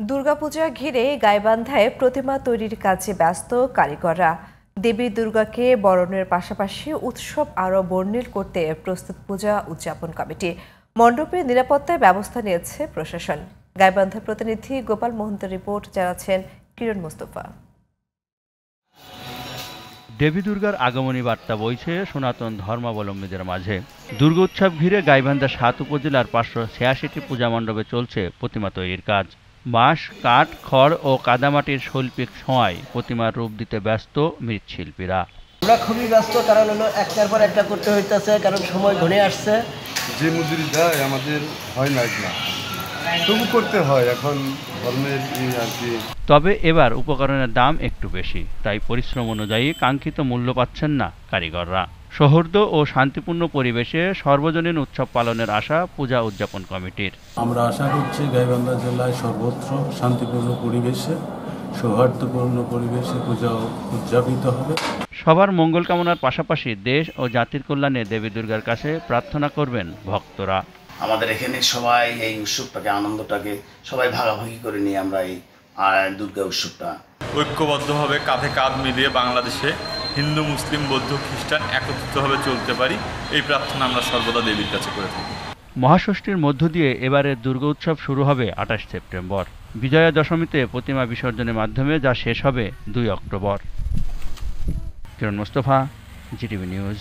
দুর্গাপূজা ঘিরে গাইবান্ধায় প্রতিমা তৈরির কাজে ব্যস্ত কারিগররা। দেবী দুর্গাকে বরণের পাশাপাশি উৎসব আরও বর্ণিল করতে প্রস্তুত পূজা উদযাপন কমিটি। মণ্ডপে নিরাপত্তায় ব্যবস্থা নিয়েছে প্রশাসন। গাইবান্ধা প্রতিনিধি গোপাল মোহন্তের রিপোর্ট জানাচ্ছেন কিরণ মুস্তফা। দেবী দুর্গার আগমনী বার্তা বইছে সনাতন ধর্মাবলম্বীদের মাঝে। দুর্গোৎসব ঘিরে গাইবান্ধা ৭ উপজেলার ৫৮৬টি পূজা মণ্ডপে চলছে প্রতিমা তৈরির কাজ। বাঁশ, কাঠ, খড় ও কাদামাটির শৈল্পিক ছোঁয়ায় প্রতিমার রূপ দিতে ব্যস্ত মৃৎশিল্পীরা। আমরা খুবই ব্যস্ত, কারণ হলো একটার পর একটা করতে হইতেছে, কারণ সময় ঘনিয়ে আসছে। যে মজুরি দেয় আমাদের হয় না, তবু করতে হয়, এখন ধর্মের আর কি। তবে এবার উপকরণের দাম একটু বেশি, তাই পরিশ্রম অনুযায়ী কাঙ্ক্ষিত মূল্য পাচ্ছেন না কারিগররা। সৌহার্দ্য ও শান্তিপূর্ণ পরিবেশে সর্বজনীন উৎসব পালনের আশা পূজা উদযাপন কমিটির। আমরা আশা করছি গাইবান্ধা জেলায় সর্বত্র শান্তিপূর্ণ পরিবেশে, সৌহার্দ্যপূর্ণ পরিবেশে পূজা উদযাপিত হবে। সবার মঙ্গল কামনার পাশাপাশি দেশ ও জাতির কল্যাণে দেবী দুর্গার কাছে প্রার্থনা করবেন ভক্তরা। আমাদের এখানে সবাই এই উৎসবটাকে, আনন্দটাকে সবাই ভাগাভাগি করে নিয়ে আমরা এই দুর্গা উৎসবটা ঐক্যবদ্ধভাবে কাঁধে কাঁধ মিলিয়ে বাংলাদেশে হিন্দু, মুসলিম, বৌদ্ধ, খ্রিস্টান একত্রিতভাবে চলতে পারি, এই প্রার্থনা আমরা সর্বদা দেবীর কাছে করে থাকি। মহাষষ্ঠীর মধ্য দিয়ে এবারের দুর্গা উৎসব শুরু হবে ২৮ সেপ্টেম্বর। বিজয়া দশমীতে প্রতিমা বিসর্জনের মাধ্যমে যা শেষ হবে ২ অক্টোবর। কিরণ মুস্তফা, জিটিভি নিউজ।